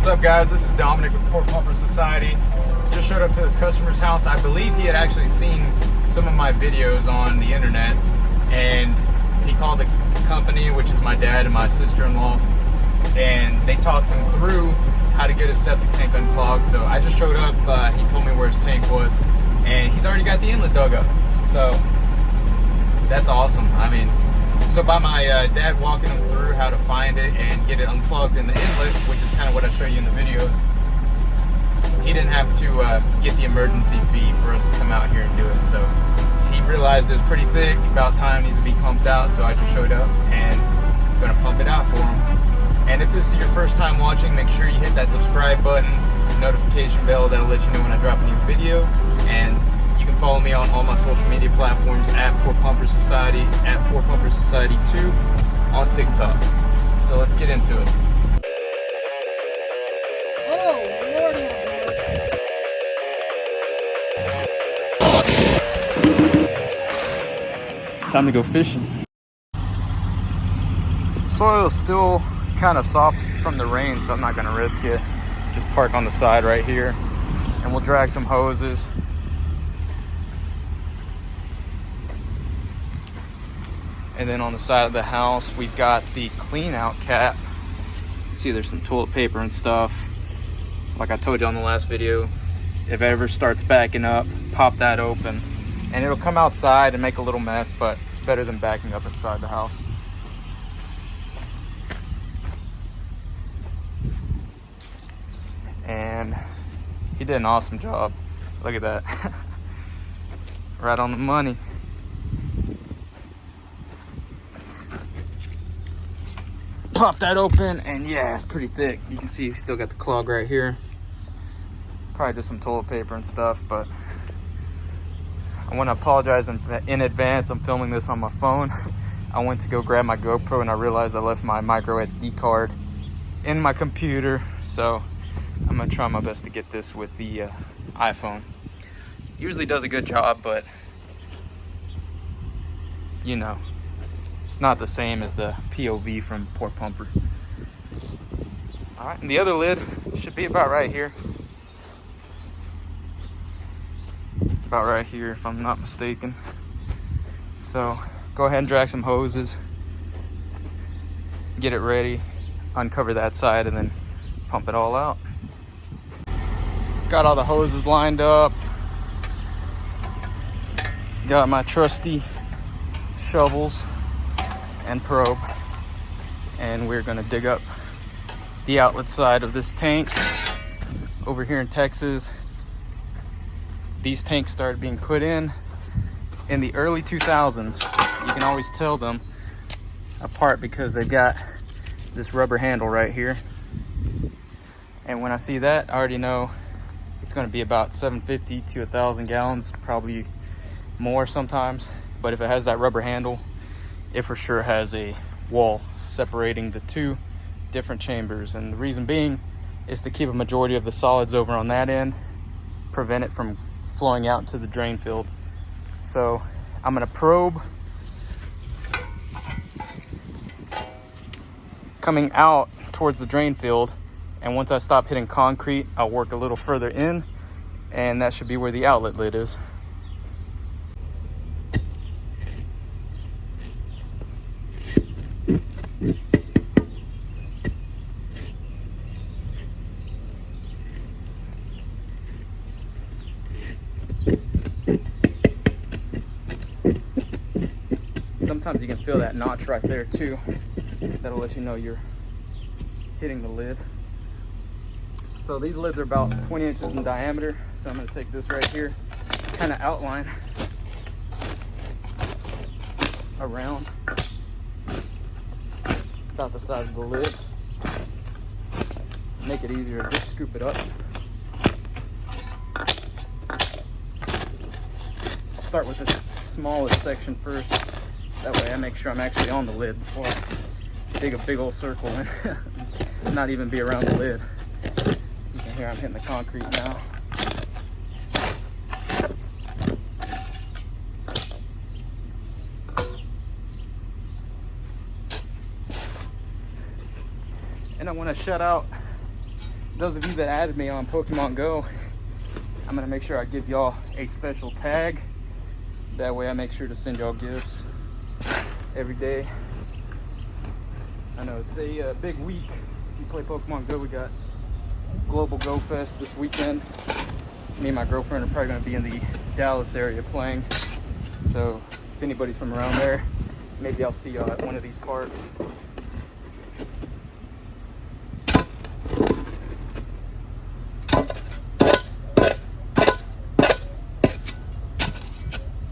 What's up, guys? This is Dominic with Port Pumper Society. Just showed up to this customer's house. I believe he had actually seen some of my videos on the internet, and he called the company, which is my dad and my sister-in-law, and they talked him through how to get his septic tank unclogged. So I just showed up. He told me where his tank was, and he's already got the inlet dug up. So that's awesome. I mean, so by my dad walking him through how to find it and get it unplugged in the inlet, which is kind of what I show you in the videos, he didn't have to get the emergency fee for us to come out here and do it. So he realized it was pretty thick, about time it needs to be pumped out, so I just showed up and I'm gonna pump it out for him. And if this is your first time watching, make sure you hit that subscribe button, notification bell, that'll let you know when I drop a new video. And you can follow me on all my social media platforms at Port Pumper Society, at Port Pumper Society 2 on TikTok. So let's get into it. Oh, Lordy. Time to go fishing. Soil is still kind of soft from the rain, so I'm not gonna risk it. Just park on the side right here and we'll drag some hoses. And then on the side of the house, we've got the clean out cap. See, there's some toilet paper and stuff. Like I told you on the last video, if it ever starts backing up, pop that open and it'll come outside and make a little mess, but it's better than backing up inside the house. And he did an awesome job. Look at that. Right on the money. Pop that open, and yeah, it's pretty thick. You can see you still got the clog right here. Probably just some toilet paper and stuff, but I want to apologize in advance. I'm filming this on my phone. I went to go grab my GoPro and I realized I left my micro SD card in my computer, so I'm gonna try my best to get this with the iPhone. Usually does a good job, but you know, it's not the same as the POV from Port Pumper. All right, and the other lid should be about right here. About right here, if I'm not mistaken. So go ahead and drag some hoses, get it ready, uncover that side, and then pump it all out. Got all the hoses lined up. Got my trusty shovels and probe, and we're gonna dig up the outlet side of this tank. Over here in Texas, these tanks started being put in the early 2000s. You can always tell them apart because they've got this rubber handle right here, and when I see that, I already know it's going to be about 750 to 1,000 gallons, probably more sometimes. But if it has that rubber handle, it for sure has a wall separating the two different chambers. And the reason being is to keep a majority of the solids over on that end, prevent it from flowing out into the drain field. So I'm going to probe coming out towards the drain field, and once I stop hitting concrete, I'll work a little further in, and that should be where the outlet lid is. Sometimes you can feel that notch right there too. That'll let you know you're hitting the lid. So these lids are about 20 inches in diameter. So I'm going to take this right here, kind of outline around about the size of the lid. Make it easier to just scoop it up. I'll start with this smallest section first. That way I make sure I'm actually on the lid before I dig a big old circle and not even be around the lid. You can hear I'm hitting the concrete now. And I want to shut out those of you that added me on Pokemon Go, I'm gonna make sure I give y'all a special tag. That way I make sure to send y'all gifts every day. I know it's a big week if you play Pokemon Go. We got Global Go Fest this weekend. Me and my girlfriend are probably gonna be in the Dallas area playing. So if anybody's from around there, maybe I'll see y'all at one of these parks.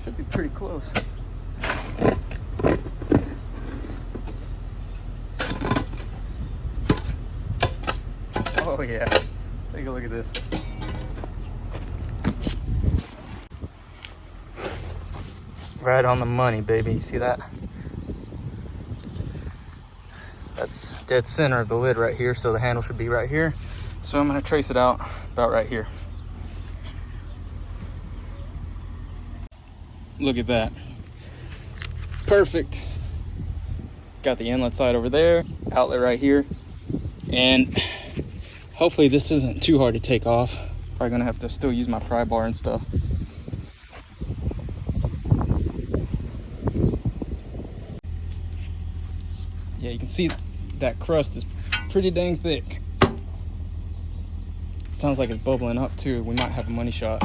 Should be pretty close. Oh yeah, take a look at this. Right on the money, baby. You see that? That's dead center of the lid right here, so the handle should be right here. So I'm gonna trace it out about right here. Look at that. Perfect. Got the inlet side over there, outlet right here, and hopefully this isn't too hard to take off. Probably gonna have to still use my pry bar and stuff. Yeah, you can see that crust is pretty dang thick. Sounds like it's bubbling up too. We might have a money shot.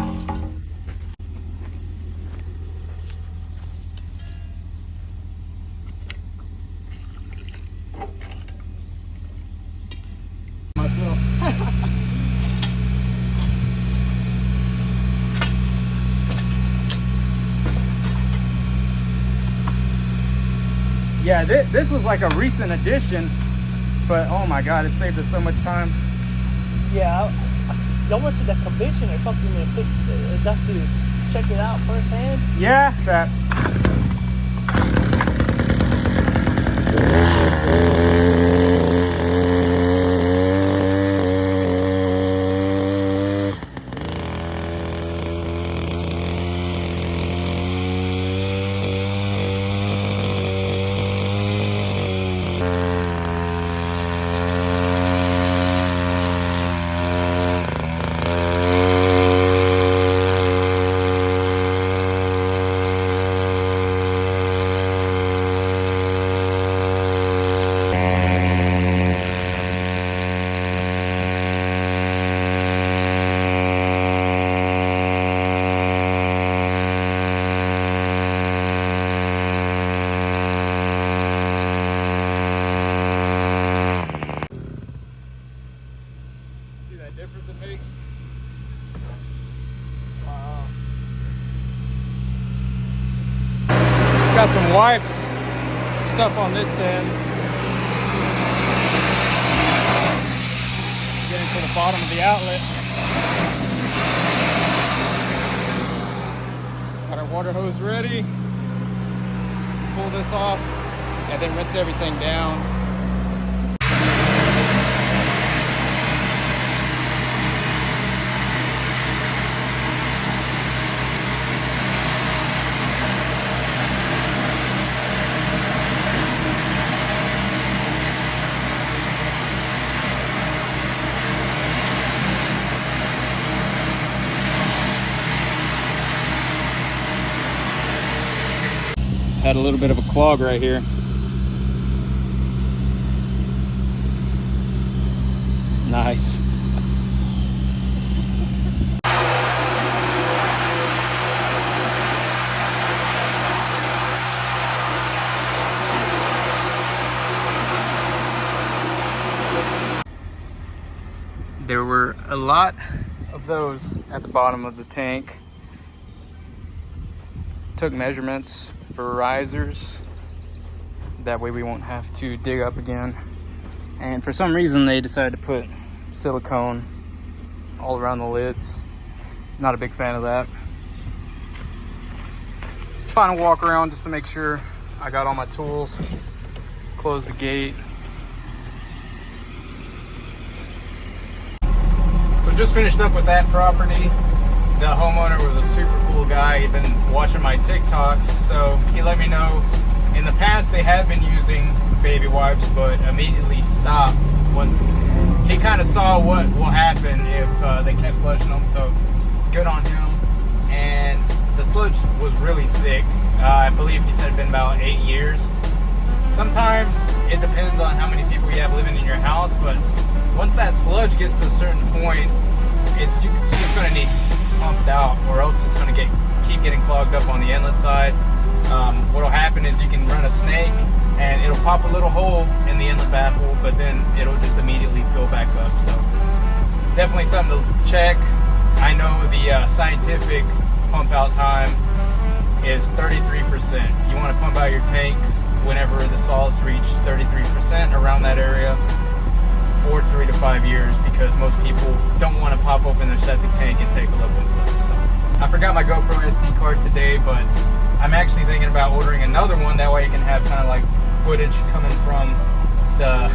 Yeah, this was like a recent addition, but oh my god, it saved us so much time. Yeah, y'all went to the convention or something and got to check it out firsthand? Yeah, that. Difference it makes. Wow. Got some wipes, stuff on this end. Getting to the bottom of the outlet. Got our water hose ready. Pull this off and then rinse everything down. Had a little bit of a clog right here. Nice. There were a lot of those at the bottom of the tank. Took measurements for risers. That way we won't have to dig up again. And for some reason they decided to put silicone all around the lids. Not a big fan of that. Final walk around just to make sure I got all my tools. Close the gate. So just finished up with that property. The homeowner was a super cool guy. He'd been watching my TikToks, so he let me know in the past they had been using baby wipes, but immediately stopped once he kind of saw what will happen if they kept flushing them, so good on him. And the sludge was really thick. I believe he said it'd been about 8 years. Sometimes it depends on how many people you have living in your house, but once that sludge gets to a certain point, it's just going to need pumped out, or else it's going to keep getting clogged up on the inlet side. What'll happen is you can run a snake and it'll pop a little hole in the inlet baffle, but then it'll just immediately fill back up. So definitely something to check. I know the scientific pump out time is 33%. You want to pump out your tank whenever the solids reach 33%, around that area, or 3 to 5 years, because most people don't want to pop open their septic tank and take a look themselves. So I forgot my GoPro SD card today, but I'm actually thinking about ordering another one. That way you can have kind of like footage coming from the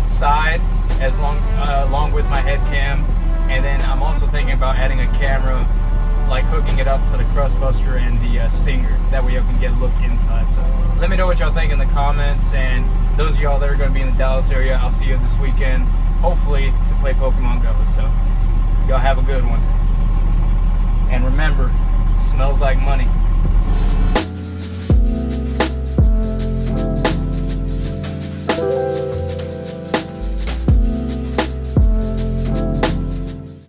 side along with my head cam. And then I'm also thinking about adding a camera, like hooking it up to the crust buster and the stinger. That way you can get a look inside. So let me know what y'all think in the comments. And those of y'all that are going to be in the Dallas area, I'll see you this weekend, hopefully to play Pokemon Go. So y'all have a good one. And remember, smells like money.